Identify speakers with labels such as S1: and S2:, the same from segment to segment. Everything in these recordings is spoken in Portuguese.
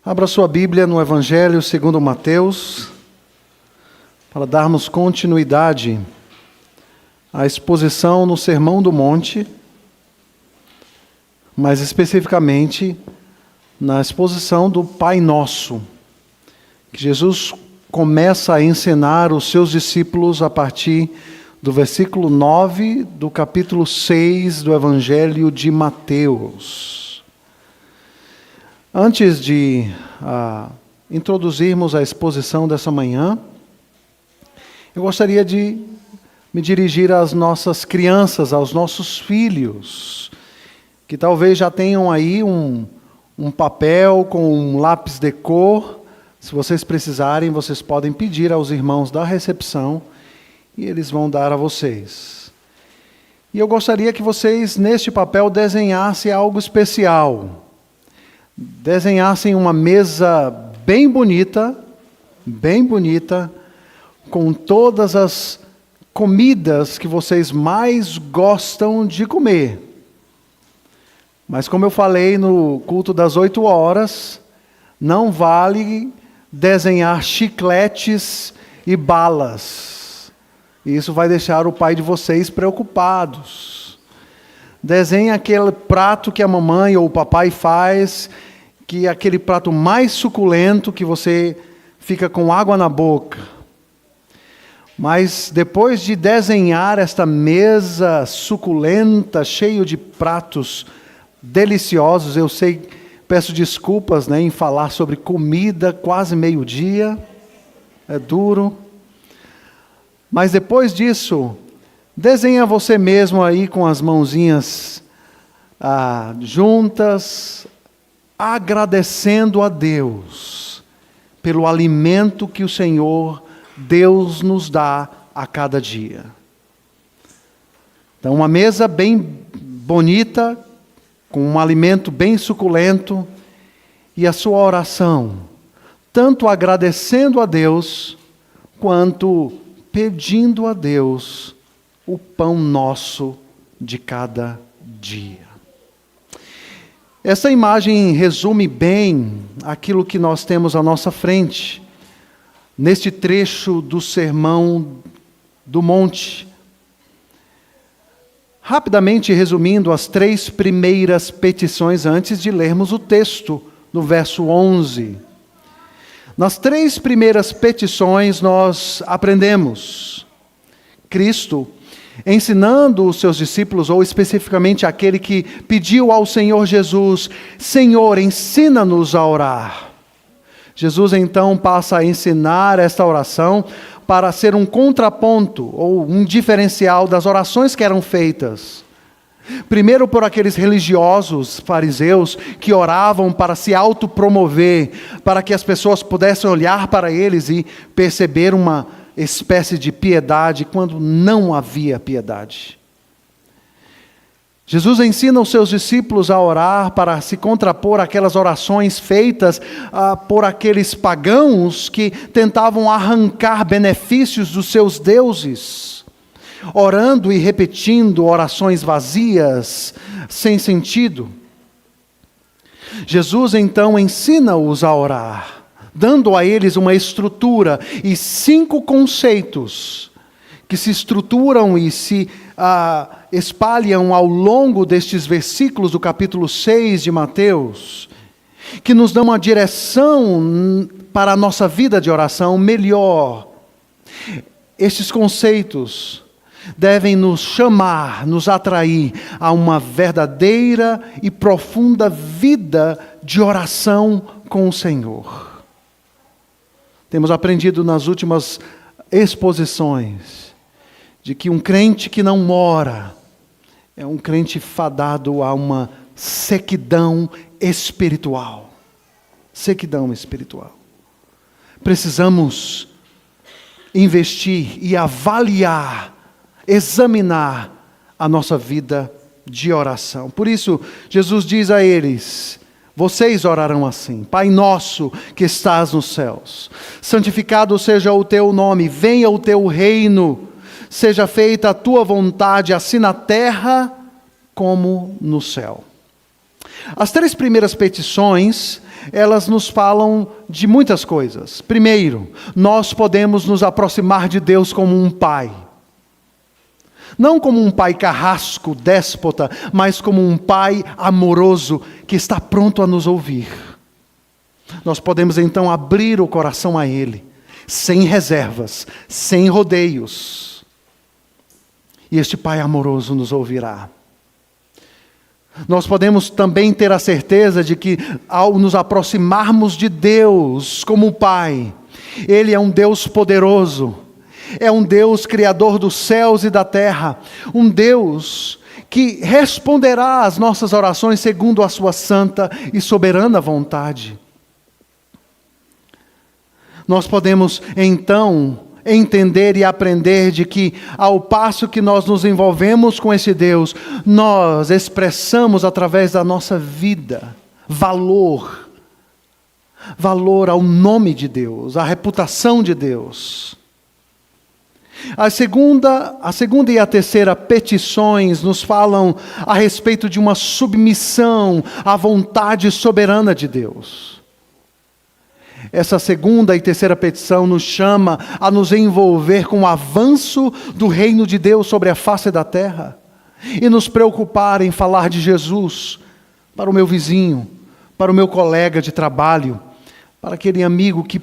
S1: Abra sua Bíblia no Evangelho segundo Mateus, para darmos continuidade à exposição no Sermão do Monte, mais especificamente na exposição do Pai Nosso, que Jesus começa a ensinar os seus discípulos a partir do versículo 9 do capítulo 6 do Evangelho de Mateus. Antes de introduzirmos a exposição dessa manhã, eu gostaria de me dirigir às nossas crianças, aos nossos filhos, que talvez já tenham aí um papel com um lápis de cor. Se vocês precisarem, vocês podem pedir aos irmãos da recepção e eles vão dar a vocês. E eu gostaria que vocês, neste papel, desenhassem algo especial. Desenhassem uma mesa bem bonita, com todas as comidas que vocês mais gostam de comer. Mas como eu falei no culto das 8 horas, não vale desenhar chicletes e balas. Isso vai deixar o pai de vocês preocupados. Desenhe aquele prato que a mamãe ou o papai faz, que é aquele prato mais suculento que você fica com água na boca. Mas depois de desenhar esta mesa suculenta, cheio de pratos deliciosos, eu sei, peço desculpas, em falar sobre comida quase meio-dia, é duro. Mas depois disso, desenha você mesmo aí com as mãozinhas juntas, agradecendo a Deus pelo alimento que o Senhor Deus nos dá a cada dia. Então, uma mesa bem bonita, com um alimento bem suculento, e a sua oração, tanto agradecendo a Deus, quanto pedindo a Deus o pão nosso de cada dia. Essa imagem resume bem aquilo que nós temos à nossa frente, neste trecho do Sermão do Monte. Rapidamente resumindo as 3 primeiras petições antes de lermos o texto, no verso 11. Nas 3 primeiras petições nós aprendemos Cristo ensinando os seus discípulos, ou especificamente aquele que pediu ao Senhor Jesus: Senhor, ensina-nos a orar. Jesus então passa a ensinar esta oração para ser um contraponto, ou um diferencial das orações que eram feitas. Primeiro por aqueles religiosos, fariseus, que oravam para se autopromover, para que as pessoas pudessem olhar para eles e perceber uma espécie de piedade, quando não havia piedade. Jesus ensina os seus discípulos a orar para se contrapor àquelas orações feitas por aqueles pagãos que tentavam arrancar benefícios dos seus deuses, orando e repetindo orações vazias, sem sentido. Jesus então ensina-os a orar, dando a eles uma estrutura e 5 conceitos que se estruturam e se espalham ao longo destes versículos do capítulo 6 de Mateus, que nos dão uma direção para a nossa vida de oração melhor. Estes conceitos devem nos chamar, nos atrair a uma verdadeira e profunda vida de oração com o Senhor. Temos aprendido nas últimas exposições de que um crente que não ora é um crente fadado a uma sequidão espiritual. Sequidão espiritual. Precisamos investir e avaliar, examinar a nossa vida de oração. Por isso, Jesus diz a eles: vocês orarão assim: Pai nosso que estás nos céus, santificado seja o teu nome, venha o teu reino, seja feita a tua vontade, assim na terra como no céu. As 3 primeiras petições, elas nos falam de muitas coisas. Primeiro, nós podemos nos aproximar de Deus como um pai. Não como um pai carrasco, déspota, mas como um pai amoroso que está pronto a nos ouvir. Nós podemos então abrir o coração a Ele, sem reservas, sem rodeios. E este pai amoroso nos ouvirá. Nós podemos também ter a certeza de que, ao nos aproximarmos de Deus como Pai, Ele é um Deus poderoso, é um Deus criador dos céus e da terra, um Deus que responderá às nossas orações segundo a sua santa e soberana vontade. Nós podemos, então, entender e aprender de que, ao passo que nós nos envolvemos com esse Deus, nós expressamos através da nossa vida valor ao nome de Deus, à reputação de Deus. A segunda e a terceira petições nos falam a respeito de uma submissão à vontade soberana de Deus. Essa segunda e terceira petição nos chama a nos envolver com o avanço do reino de Deus sobre a face da terra e nos preocupar em falar de Jesus para o meu vizinho, para o meu colega de trabalho, para aquele amigo que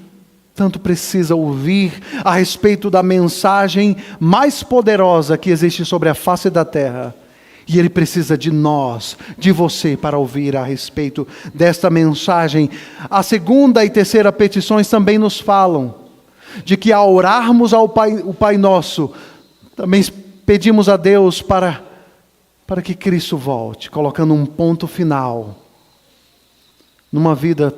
S1: tanto precisa ouvir a respeito da mensagem mais poderosa que existe sobre a face da terra. E ele precisa de nós, de você, para ouvir a respeito desta mensagem. A segunda e terceira petições também nos falam de que, ao orarmos ao o Pai Nosso, também pedimos a Deus para que Cristo volte, colocando um ponto final numa vida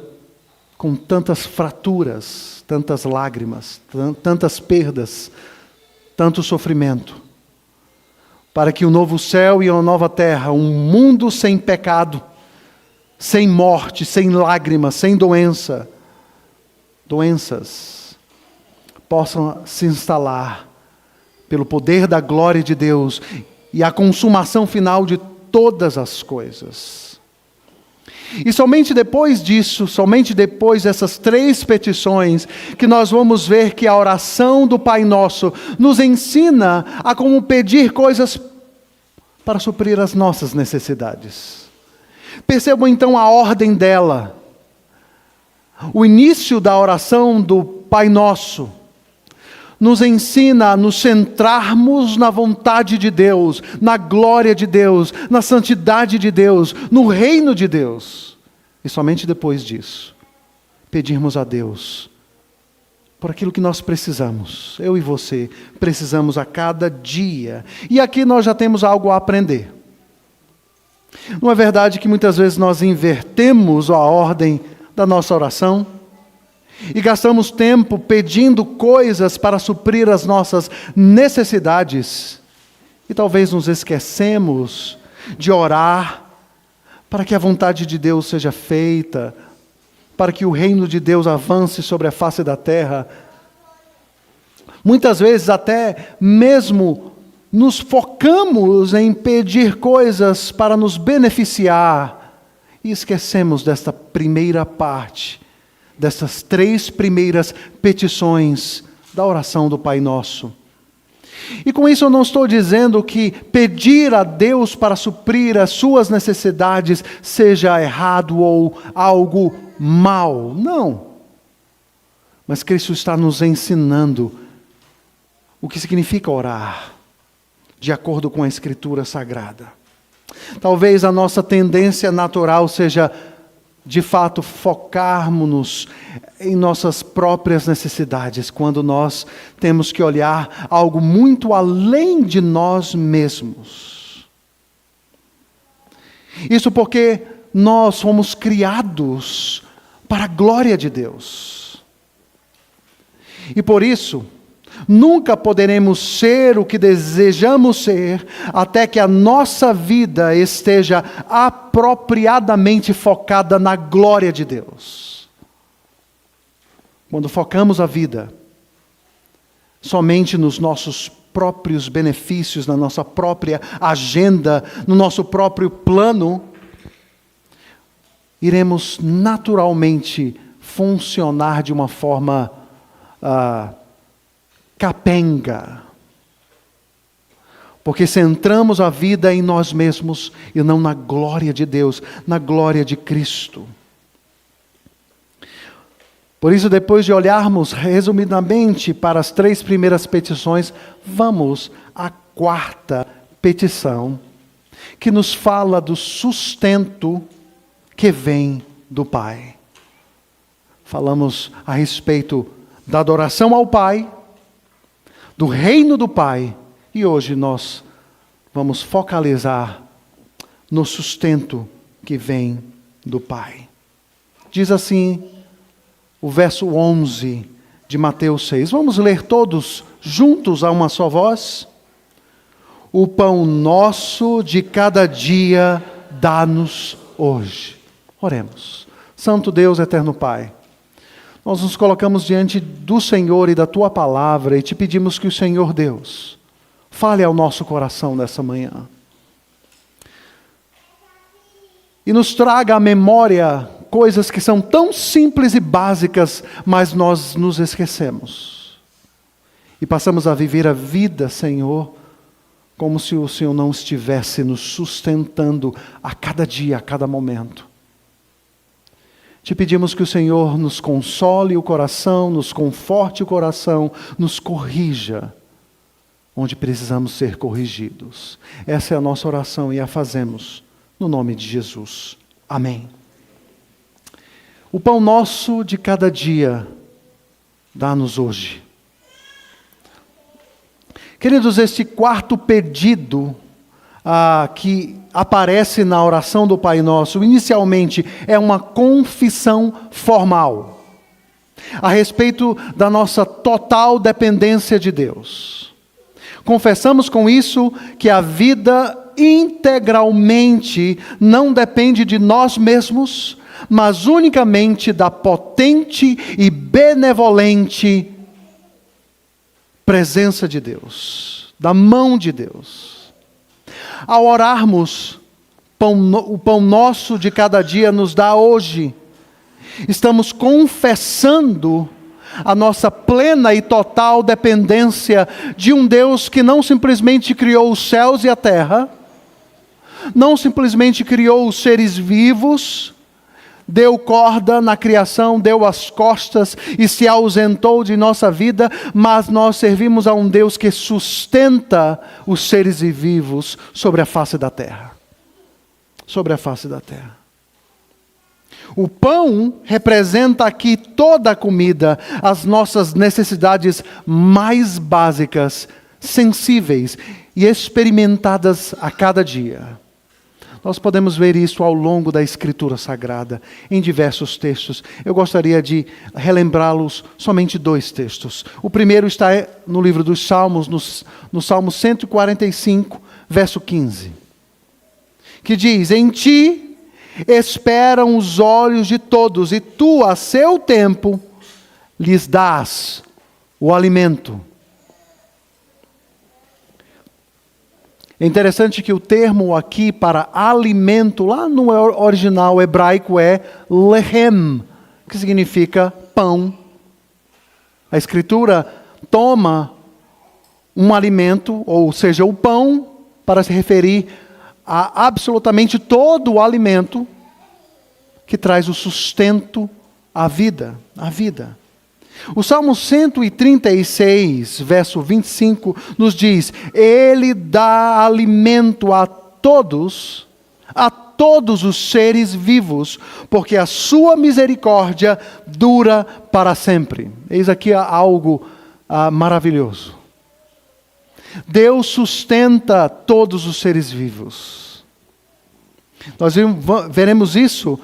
S1: com tantas fraturas, tantas lágrimas, tantas perdas, tanto sofrimento. Para que o novo céu e a nova terra, um mundo sem pecado, sem morte, sem lágrimas, sem doenças, possam se instalar pelo poder da glória de Deus e a consumação final de todas as coisas. E somente depois disso, somente depois dessas três petições, que nós vamos ver que a oração do Pai Nosso nos ensina a como pedir coisas para suprir as nossas necessidades. Percebam então a ordem dela. O início da oração do Pai Nosso nos ensina a nos centrarmos na vontade de Deus, na glória de Deus, na santidade de Deus, no reino de Deus. E somente depois disso, pedirmos a Deus por aquilo que nós precisamos. Eu e você precisamos a cada dia. E aqui nós já temos algo a aprender. Não é verdade que muitas vezes nós invertemos a ordem da nossa oração? E gastamos tempo pedindo coisas para suprir as nossas necessidades. E talvez nos esquecemos de orar para que a vontade de Deus seja feita, para que o reino de Deus avance sobre a face da terra. Muitas vezes até mesmo nos focamos em pedir coisas para nos beneficiar e esquecemos desta primeira parte, dessas três primeiras petições da oração do Pai Nosso. E com isso eu não estou dizendo que pedir a Deus para suprir as suas necessidades seja errado ou algo mal. Não. Mas Cristo está nos ensinando o que significa orar, de acordo com a Escritura Sagrada. Talvez a nossa tendência natural seja, de fato, focarmos-nos em nossas próprias necessidades, quando nós temos que olhar algo muito além de nós mesmos. Isso porque nós fomos criados para a glória de Deus. E por isso, nunca poderemos ser o que desejamos ser, até que a nossa vida esteja apropriadamente focada na glória de Deus. Quando focamos a vida somente nos nossos próprios benefícios, na nossa própria agenda, no nosso próprio plano, iremos naturalmente funcionar de uma forma capenga. Porque centramos a vida em nós mesmos e não na glória de Deus, na glória de Cristo. Por isso, depois de olharmos resumidamente para as 3 primeiras petições, vamos à 4ª petição, que nos fala do sustento que vem do Pai. Falamos a respeito da adoração ao Pai, do reino do Pai, e hoje nós vamos focalizar no sustento que vem do Pai. Diz assim o verso 11 de Mateus 6. Vamos ler todos juntos a uma só voz? O pão nosso de cada dia dá-nos hoje. Oremos. Santo Deus, eterno Pai, nós nos colocamos diante do Senhor e da Tua palavra e te pedimos que o Senhor Deus fale ao nosso coração nessa manhã. E nos traga à memória coisas que são tão simples e básicas, mas nós nos esquecemos. E passamos a viver a vida, Senhor, como se o Senhor não estivesse nos sustentando a cada dia, a cada momento. Te pedimos que o Senhor nos console o coração, nos conforte o coração, nos corrija onde precisamos ser corrigidos. Essa é a nossa oração e a fazemos no nome de Jesus. Amém. O pão nosso de cada dia dá-nos hoje. Queridos, este 4º pedido que aparece na oração do Pai Nosso, inicialmente é uma confissão formal a respeito da nossa total dependência de Deus. Confessamos com isso que a vida integralmente não depende de nós mesmos, mas unicamente da potente e benevolente presença de Deus, da mão de Deus. Ao orarmos, o pão nosso de cada dia nos dá hoje, estamos confessando a nossa plena e total dependência de um Deus que não simplesmente criou os céus e a terra, não simplesmente criou os seres vivos, deu corda na criação, deu as costas e se ausentou de nossa vida, mas nós servimos a um Deus que sustenta os seres vivos sobre a face da terra. Sobre a face da terra. O pão representa aqui toda a comida, as nossas necessidades mais básicas, sensíveis e experimentadas a cada dia. Nós podemos ver isso ao longo da Escritura Sagrada, em diversos textos. Eu gostaria de relembrá-los somente 2 textos. O primeiro está no livro dos Salmos, no Salmo 145, verso 15. Que diz: em ti esperam os olhos de todos, e tu, a seu tempo, lhes dás o alimento. É interessante que o termo aqui para alimento, lá no original hebraico, é lehem, que significa pão. A Escritura toma um alimento, ou seja, o pão, para se referir a absolutamente todo o alimento que traz o sustento à vida, à vida. O Salmo 136, verso 25, nos diz: Ele dá alimento a todos os seres vivos, porque a sua misericórdia dura para sempre. Eis aqui algo maravilhoso. Deus sustenta todos os seres vivos. Nós veremos isso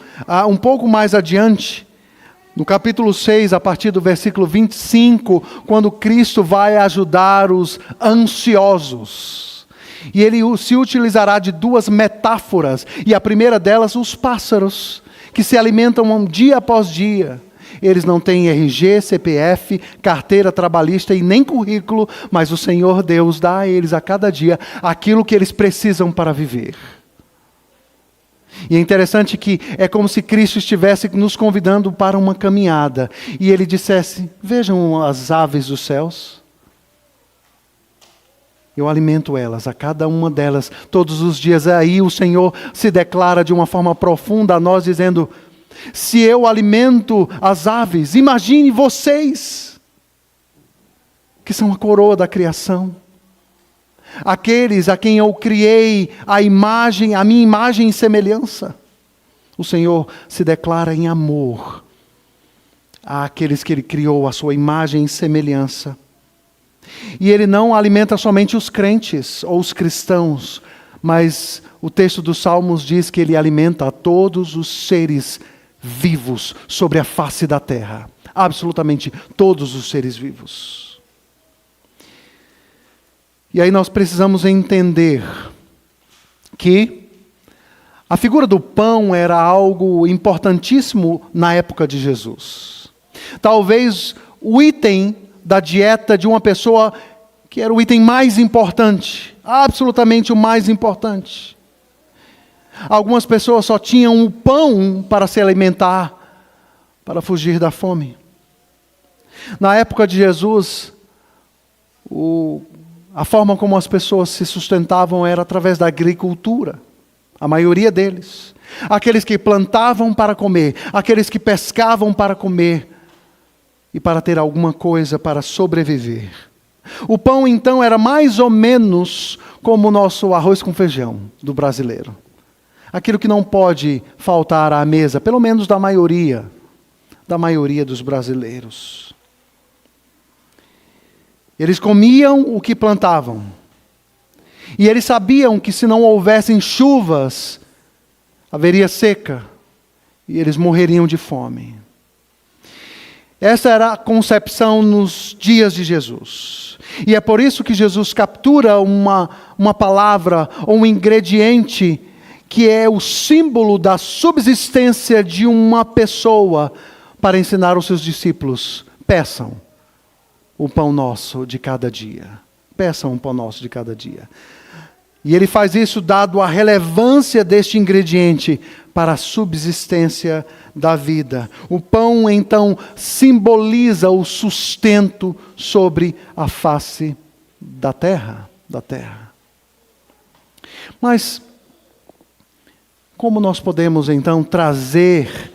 S1: um pouco mais adiante, no capítulo 6, a partir do versículo 25, quando Cristo vai ajudar os ansiosos. E Ele se utilizará de 2 metáforas, e a primeira delas, os pássaros, que se alimentam dia após dia. Eles não têm RG, CPF, carteira trabalhista e nem currículo, mas o Senhor Deus dá a eles a cada dia aquilo que eles precisam para viver. E é interessante que é como se Cristo estivesse nos convidando para uma caminhada. E Ele dissesse: vejam as aves dos céus. Eu alimento elas, a cada uma delas, todos os dias. Aí o Senhor se declara de uma forma profunda a nós, dizendo: se eu alimento as aves, imagine vocês, que são a coroa da criação. Aqueles a quem eu criei a minha imagem e semelhança. O Senhor se declara em amor àqueles que Ele criou a sua imagem e semelhança. E Ele não alimenta somente os crentes ou os cristãos, mas o texto dos Salmos diz que Ele alimenta a todos os seres vivos sobre a face da terra. Absolutamente todos os seres vivos. E aí nós precisamos entender que a figura do pão era algo importantíssimo na época de Jesus. Talvez o item da dieta de uma pessoa que era o item mais importante, absolutamente o mais importante. Algumas pessoas só tinham o pão para se alimentar, para fugir da fome. Na época de Jesus, a forma como as pessoas se sustentavam era através da agricultura. A maioria deles. Aqueles que plantavam para comer, aqueles que pescavam para comer e para ter alguma coisa para sobreviver. O pão, então, era mais ou menos como o nosso arroz com feijão do brasileiro. Aquilo que não pode faltar à mesa, pelo menos da maioria dos brasileiros. Eles comiam o que plantavam. E eles sabiam que se não houvessem chuvas, haveria seca. E eles morreriam de fome. Essa era a concepção nos dias de Jesus. E é por isso que Jesus captura uma palavra ou um ingrediente que é o símbolo da subsistência de uma pessoa para ensinar os seus discípulos: peçam o pão nosso de cada dia. Peçam o pão nosso de cada dia. E ele faz isso dado a relevância deste ingrediente para a subsistência da vida. O pão, então, simboliza o sustento sobre a face da terra. Mas, como nós podemos, então, trazer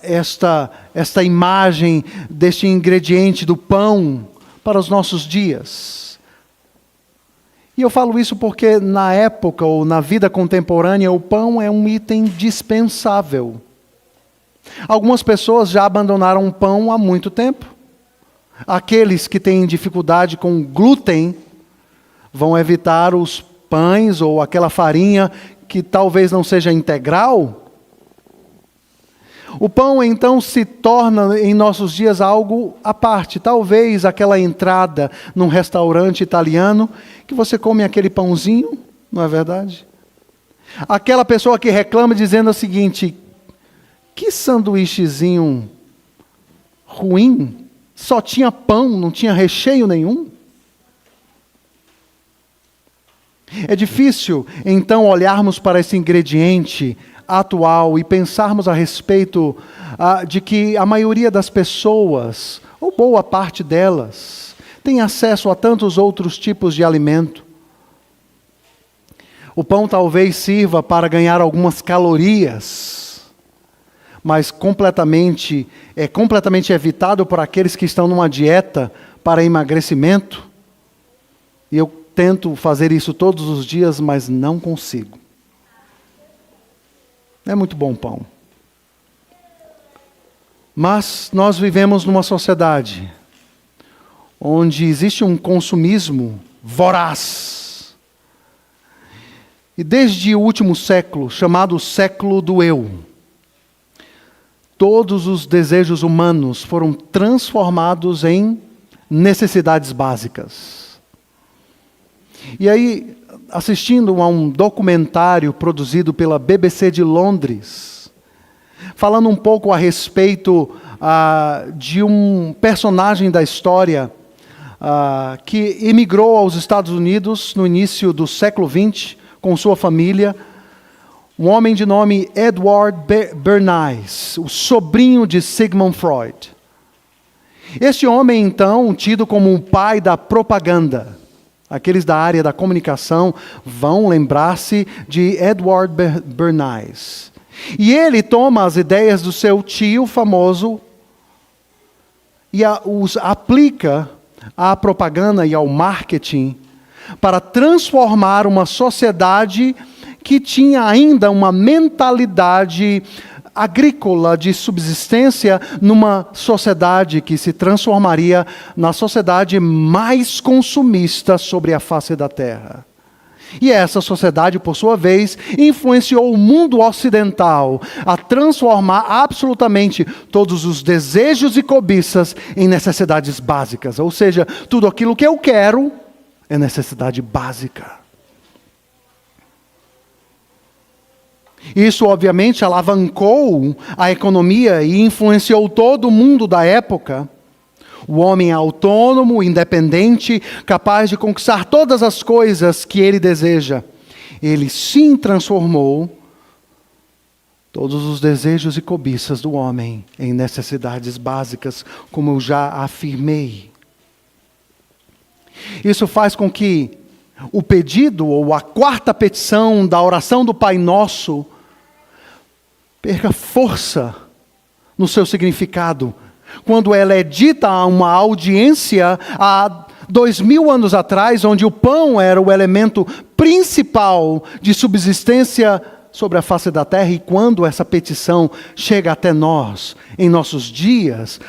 S1: esta imagem deste ingrediente do pão para os nossos dias? E eu falo isso porque na época ou na vida contemporânea o pão é um item dispensável. Algumas pessoas já abandonaram o pão há muito tempo. Aqueles que têm dificuldade com glúten vão evitar os pães ou aquela farinha que talvez não seja integral. O pão, então, se torna em nossos dias algo à parte. Talvez aquela entrada num restaurante italiano, que você come aquele pãozinho, não é verdade? Aquela pessoa que reclama dizendo o seguinte: que sanduíchezinho ruim, só tinha pão, não tinha recheio nenhum. É difícil, então, olharmos para esse ingrediente atual e pensarmos a respeito de que a maioria das pessoas, ou boa parte delas, tem acesso a tantos outros tipos de alimento. O pão talvez sirva para ganhar algumas calorias, mas é completamente evitado por aqueles que estão numa dieta para emagrecimento. E eu tento fazer isso todos os dias, mas não consigo. É muito bom pão. Mas nós vivemos numa sociedade onde existe um consumismo voraz. E desde o último século, chamado século do eu, todos os desejos humanos foram transformados em necessidades básicas. E aí, assistindo a um documentário produzido pela BBC de Londres, falando um pouco a respeito de um personagem da história que emigrou aos Estados Unidos no início do século XX com sua família, um homem de nome Edward Bernays, o sobrinho de Sigmund Freud. Este homem, então, tido como o pai da propaganda, aqueles da área da comunicação vão lembrar-se de Edward Bernays. E ele toma as ideias do seu tio famoso e os aplica à propaganda e ao marketing para transformar uma sociedade que tinha ainda uma mentalidade agrícola de subsistência numa sociedade que se transformaria na sociedade mais consumista sobre a face da terra. E essa sociedade, por sua vez, influenciou o mundo ocidental a transformar absolutamente todos os desejos e cobiças em necessidades básicas. Ou seja, tudo aquilo que eu quero é necessidade básica. Isso, obviamente, alavancou a economia e influenciou todo o mundo da época. O homem autônomo, independente, capaz de conquistar todas as coisas que ele deseja. Ele sim transformou todos os desejos e cobiças do homem em necessidades básicas, como eu já afirmei. Isso faz com que o pedido, ou a quarta petição da oração do Pai Nosso, perca força no seu significado, quando ela é dita a uma audiência há 2000 anos atrás, onde o pão era o elemento principal de subsistência sobre a face da terra, e quando essa petição chega até nós, em nossos dias,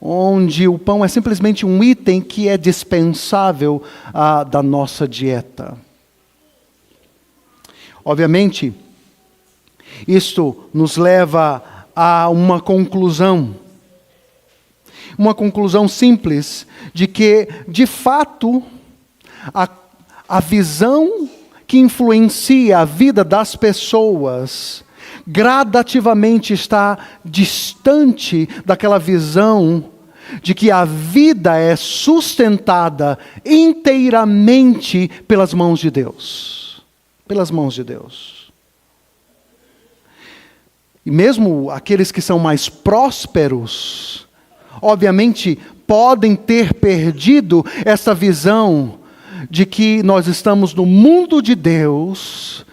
S1: onde o pão é simplesmente um item que é dispensável da nossa dieta. Obviamente, isto nos leva a uma conclusão simples de que, de fato, a visão que influencia a vida das pessoas gradativamente está distante daquela visão de que a vida é sustentada inteiramente pelas mãos de Deus. Pelas mãos de Deus. E mesmo aqueles que são mais prósperos, obviamente, podem ter perdido essa visão de que nós estamos no mundo de Deus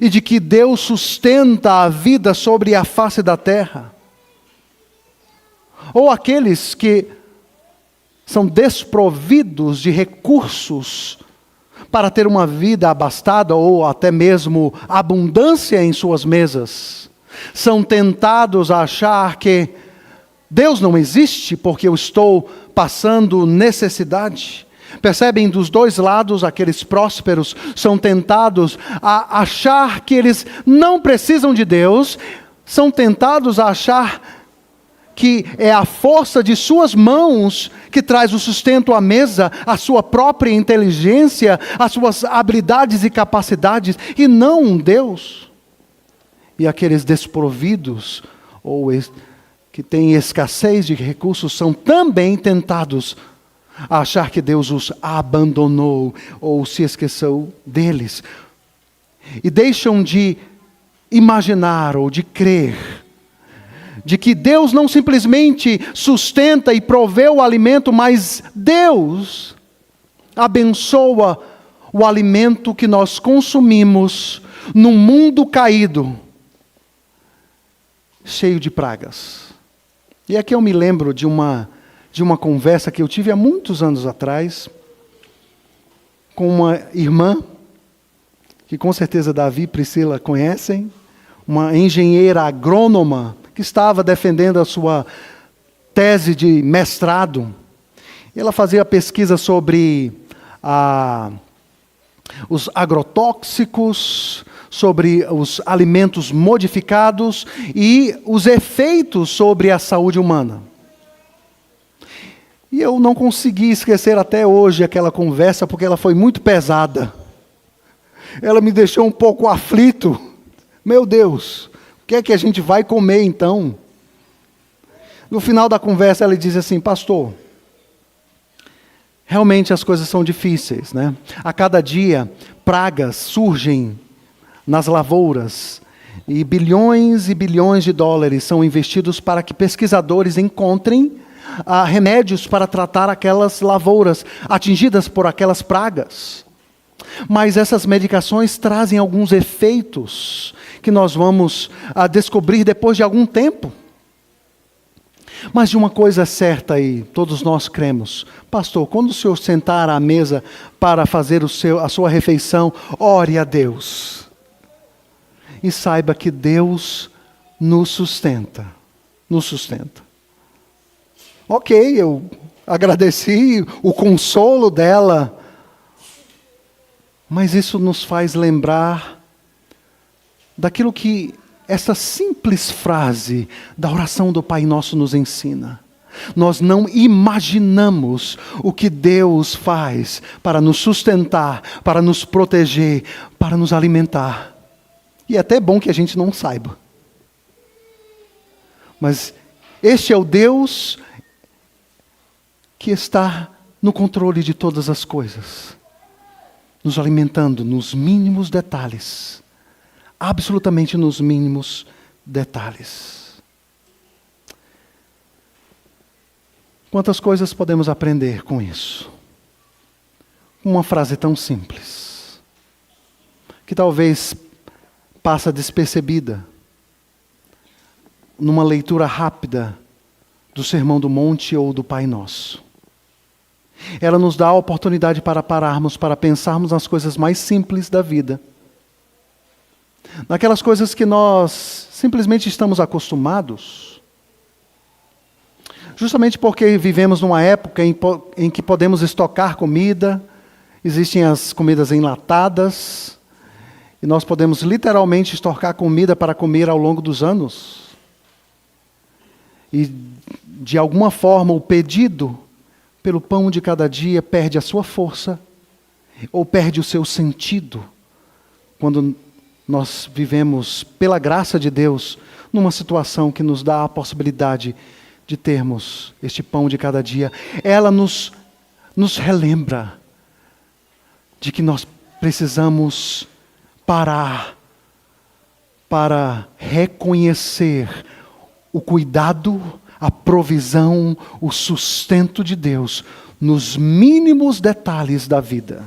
S1: e de que Deus sustenta a vida sobre a face da terra. Ou aqueles que são desprovidos de recursos para ter uma vida abastada ou até mesmo abundância em suas mesas, são tentados a achar que Deus não existe porque eu estou passando necessidade. Percebem, dos dois lados, aqueles prósperos são tentados a achar que eles não precisam de Deus, são tentados a achar que é a força de suas mãos que traz o sustento à mesa, a sua própria inteligência, as suas habilidades e capacidades, e não um Deus. E aqueles desprovidos, ou que têm escassez de recursos, são também tentados a achar que Deus os abandonou, ou se esqueceu deles. E deixam de imaginar, ou de crer, de que Deus não simplesmente sustenta e provê o alimento, mas Deus abençoa o alimento que nós consumimos num mundo caído, cheio de pragas. E aqui eu me lembro de uma conversa que eu tive há muitos anos atrás, com uma irmã, que com certeza Davi e Priscila conhecem, uma engenheira agrônoma, que estava defendendo a sua tese de mestrado. Ela fazia pesquisa sobre os agrotóxicos, sobre os alimentos modificados e os efeitos sobre a saúde humana. E eu não consegui esquecer até hoje aquela conversa, porque ela foi muito pesada. Ela me deixou um pouco aflito. Meu Deus, o que é que a gente vai comer então? No final da conversa ela diz assim: pastor, realmente as coisas são difíceis, né? A cada dia pragas surgem nas lavouras e bilhões de dólares são investidos para que pesquisadores encontrem remédios para tratar aquelas lavouras atingidas por aquelas pragas. Mas essas medicações trazem alguns efeitos que nós vamos descobrir depois de algum tempo. Mas de uma coisa é certa aí, todos nós cremos. Pastor, quando o senhor sentar à mesa para fazer a sua refeição, ore a Deus. E saiba que Deus nos sustenta. Nos sustenta. Ok, eu agradeci o consolo dela. Mas isso nos faz lembrar daquilo que essa simples frase da oração do Pai Nosso nos ensina. Nós não imaginamos o que Deus faz para nos sustentar, para nos proteger, para nos alimentar. E é até bom que a gente não saiba. Mas este é o Deus que está no controle de todas as coisas, nos alimentando nos mínimos detalhes, absolutamente nos mínimos detalhes. Quantas coisas podemos aprender com isso? Uma frase tão simples, que talvez passa despercebida numa leitura rápida do Sermão do Monte ou do Pai Nosso. Ela nos dá a oportunidade para pararmos, para pensarmos nas coisas mais simples da vida. Naquelas coisas que nós simplesmente estamos acostumados. Justamente porque vivemos numa época em que podemos estocar comida, existem as comidas enlatadas, e nós podemos literalmente estocar comida para comer ao longo dos anos. E de alguma forma o pedido pelo pão de cada dia perde a sua força, ou perde o seu sentido, quando nós vivemos, pela graça de Deus, numa situação que nos dá a possibilidade de termos este pão de cada dia. Ela nos relembra de que nós precisamos parar para reconhecer o cuidado, a provisão, o sustento de Deus nos mínimos detalhes da vida.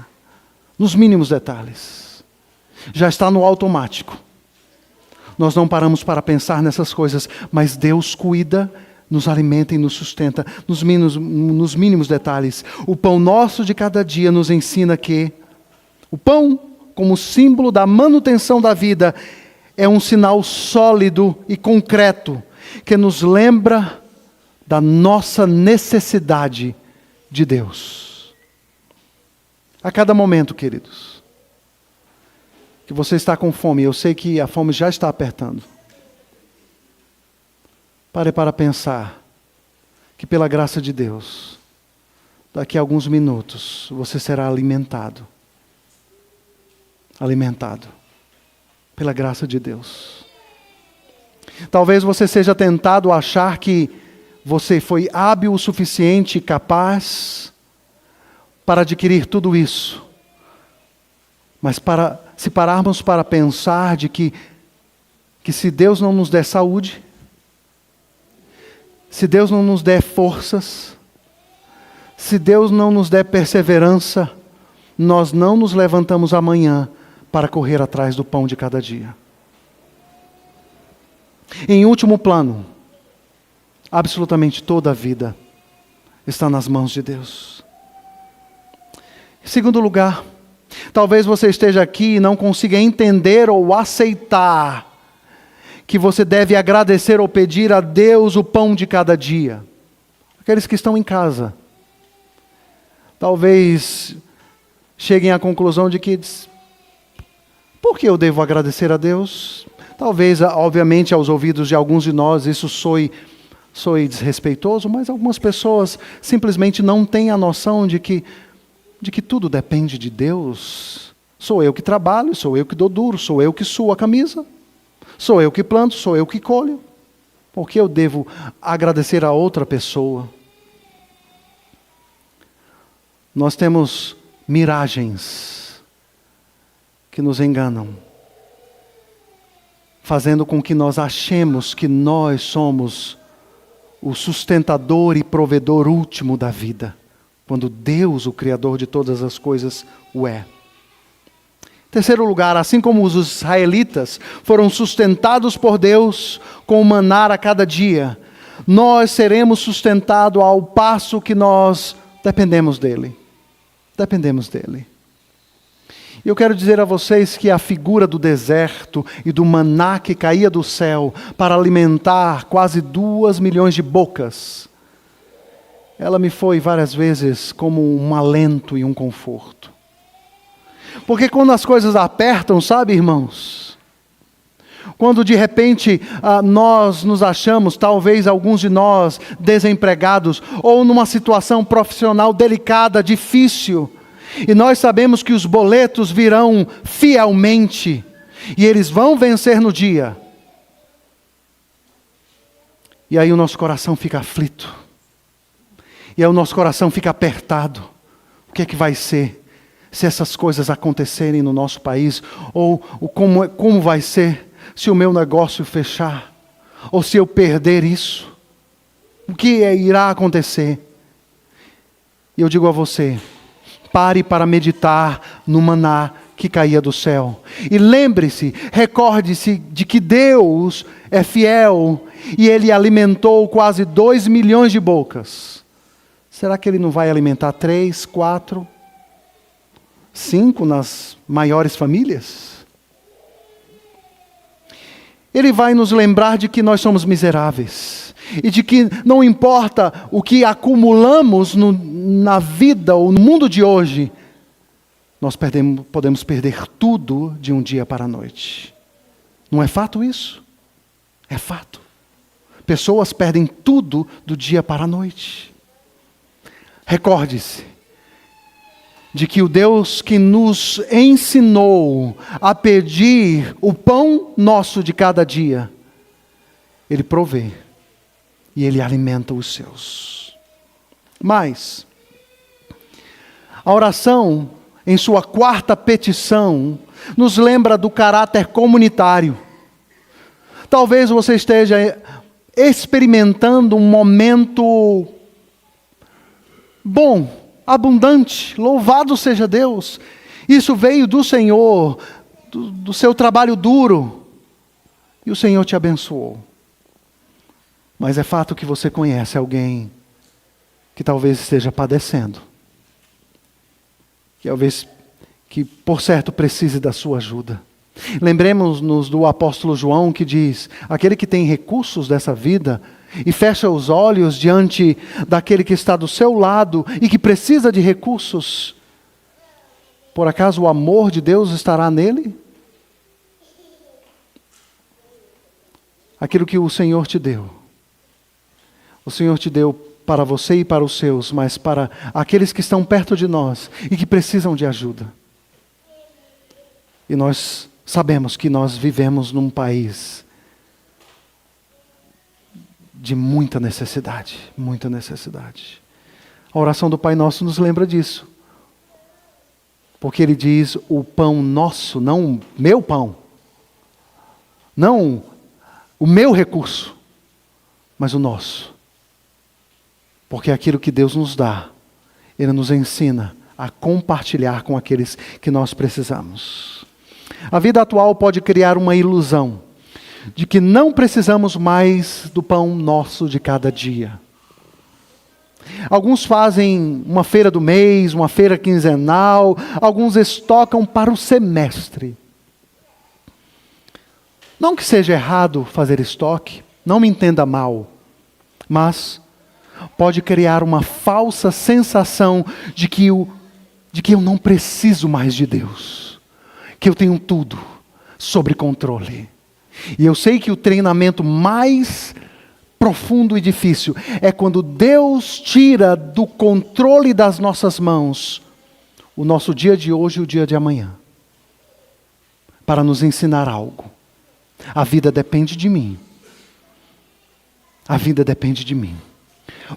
S1: Nos mínimos detalhes. Já está no automático. Nós não paramos para pensar nessas coisas, mas Deus cuida, nos alimenta e nos sustenta nos mínimos detalhes. O pão nosso de cada dia nos ensina que o pão, como símbolo da manutenção da vida, é um sinal sólido e concreto que nos lembra da nossa necessidade de Deus. A cada momento, queridos, que você está com fome, eu sei que a fome já está apertando. Pare para pensar que pela graça de Deus, daqui a alguns minutos, você será alimentado. Alimentado. Pela graça de Deus. Talvez você seja tentado a achar que você foi hábil o suficiente, capaz, para adquirir tudo isso. Mas se pararmos para pensar de que se Deus não nos der saúde, se Deus não nos der forças, se Deus não nos der perseverança, nós não nos levantamos amanhã para correr atrás do pão de cada dia. Em último plano, absolutamente toda a vida está nas mãos de Deus. Em segundo lugar, talvez você esteja aqui e não consiga entender ou aceitar que você deve agradecer ou pedir a Deus o pão de cada dia. Aqueles que estão em casa, talvez cheguem à conclusão de que, por que eu devo agradecer a Deus? Talvez, obviamente, aos ouvidos de alguns de nós, isso soe desrespeitoso, mas algumas pessoas simplesmente não têm a noção de que tudo depende de Deus. Sou eu que trabalho, sou eu que dou duro, sou eu que suo a camisa, sou eu que planto, sou eu que colho. Por que eu devo agradecer a outra pessoa? Nós temos miragens que nos enganam. fazendo com que nós achemos que nós somos o sustentador e provedor último da vida, quando Deus, o Criador de todas as coisas, o é. Terceiro lugar, assim como os israelitas foram sustentados por Deus com o maná a cada dia, nós seremos sustentados ao passo que nós dependemos dele. Dependemos dele. E eu quero dizer a vocês que a figura do deserto e do maná que caía do céu para alimentar quase 2 milhões de bocas, ela me foi várias vezes como um alento e um conforto. Porque quando as coisas apertam, sabe, irmãos? Quando de repente nós nos achamos, talvez alguns de nós, desempregados, ou numa situação profissional delicada, difícil, e nós sabemos que os boletos virão fielmente, e eles vão vencer no dia. E aí o nosso coração fica aflito, e aí o nosso coração fica apertado. O que é que vai ser se essas coisas acontecerem no nosso país? Ou como vai ser se o meu negócio fechar? Ou se eu perder isso? O que irá acontecer? E eu digo a você, pare para meditar no maná que caía do céu. E lembre-se, recorde-se de que Deus é fiel e Ele alimentou quase 2 milhões de bocas. Será que Ele não vai alimentar 3, 4, 5 nas maiores famílias? Ele vai nos lembrar de que nós somos miseráveis. E de que não importa o que acumulamos na vida ou no mundo de hoje, nós podemos perder tudo de um dia para a noite. Não é fato isso? É fato. Pessoas perdem tudo do dia para a noite. Recorde-se de que o Deus que nos ensinou a pedir o pão nosso de cada dia, Ele provê. E Ele alimenta os seus. Mas, a oração, em sua quarta petição, nos lembra do caráter comunitário. Talvez você esteja experimentando um momento bom, abundante, louvado seja Deus. Isso veio do Senhor, do seu trabalho duro, e o Senhor te abençoou. Mas é fato que você conhece alguém que talvez esteja padecendo. Que por certo precise da sua ajuda. Lembremos-nos do apóstolo João que diz, aquele que tem recursos dessa vida e fecha os olhos diante daquele que está do seu lado e que precisa de recursos, por acaso o amor de Deus estará nele? Aquilo que o Senhor te deu. O Senhor te deu para você e para os seus, mas para aqueles que estão perto de nós e que precisam de ajuda. E nós sabemos que nós vivemos num país de muita necessidade, muita necessidade. A oração do Pai Nosso nos lembra disso. Porque Ele diz, o pão nosso, não o meu pão, não o meu recurso, mas o nosso. Porque aquilo que Deus nos dá, Ele nos ensina a compartilhar com aqueles que nós precisamos. A vida atual pode criar uma ilusão de que não precisamos mais do pão nosso de cada dia. Alguns fazem uma feira do mês, uma feira quinzenal, alguns estocam para o semestre. Não que seja errado fazer estoque, não me entenda mal, mas pode criar uma falsa sensação de que eu não preciso mais de Deus, que eu tenho tudo sob controle. E eu sei que o treinamento mais profundo e difícil é quando Deus tira do controle das nossas mãos o nosso dia de hoje e o dia de amanhã, para nos ensinar algo. A vida depende de mim. A vida depende de mim.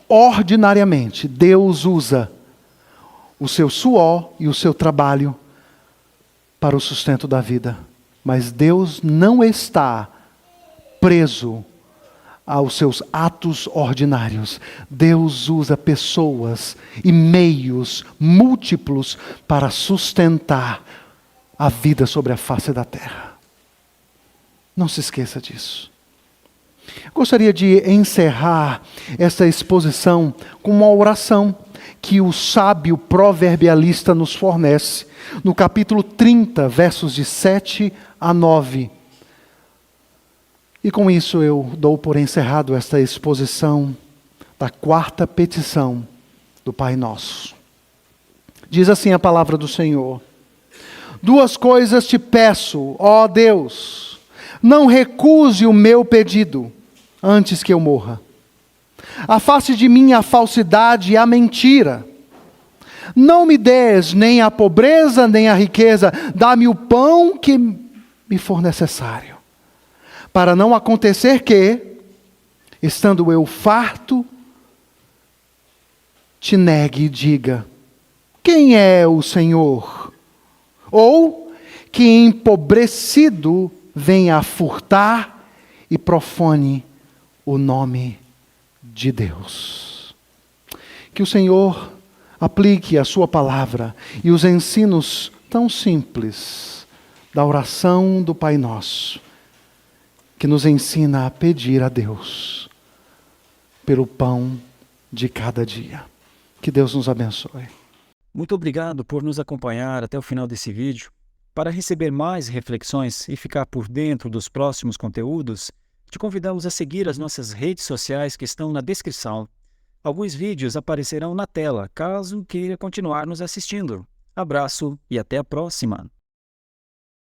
S1: Ordinariamente, Deus usa o seu suor e o seu trabalho para o sustento da vida. Mas Deus não está preso aos seus atos ordinários. Deus usa pessoas e meios múltiplos para sustentar a vida sobre a face da terra. Não se esqueça disso. Gostaria de encerrar essa exposição com uma oração que o sábio proverbialista nos fornece, no capítulo 30, versos de 7 a 9. E com isso eu dou por encerrado esta exposição da quarta petição do Pai Nosso. Diz assim a palavra do Senhor: duas coisas te peço, ó Deus, não recuse o meu pedido antes que eu morra. Afaste de mim a falsidade e a mentira. Não me des nem a pobreza nem a riqueza, dá-me o pão que me for necessário. Para não acontecer que, estando eu farto, te negue e diga: quem é o Senhor? Ou que empobrecido venha a furtar e profane o nome de Deus. Que o Senhor aplique a sua palavra e os ensinos tão simples da oração do Pai Nosso, que nos ensina a pedir a Deus pelo pão de cada dia. Que Deus nos abençoe.
S2: Muito obrigado por nos acompanhar até o final desse vídeo. Para receber mais reflexões e ficar por dentro dos próximos conteúdos, te convidamos a seguir as nossas redes sociais que estão na descrição. Alguns vídeos aparecerão na tela, caso queira continuar nos assistindo. Abraço e até a próxima!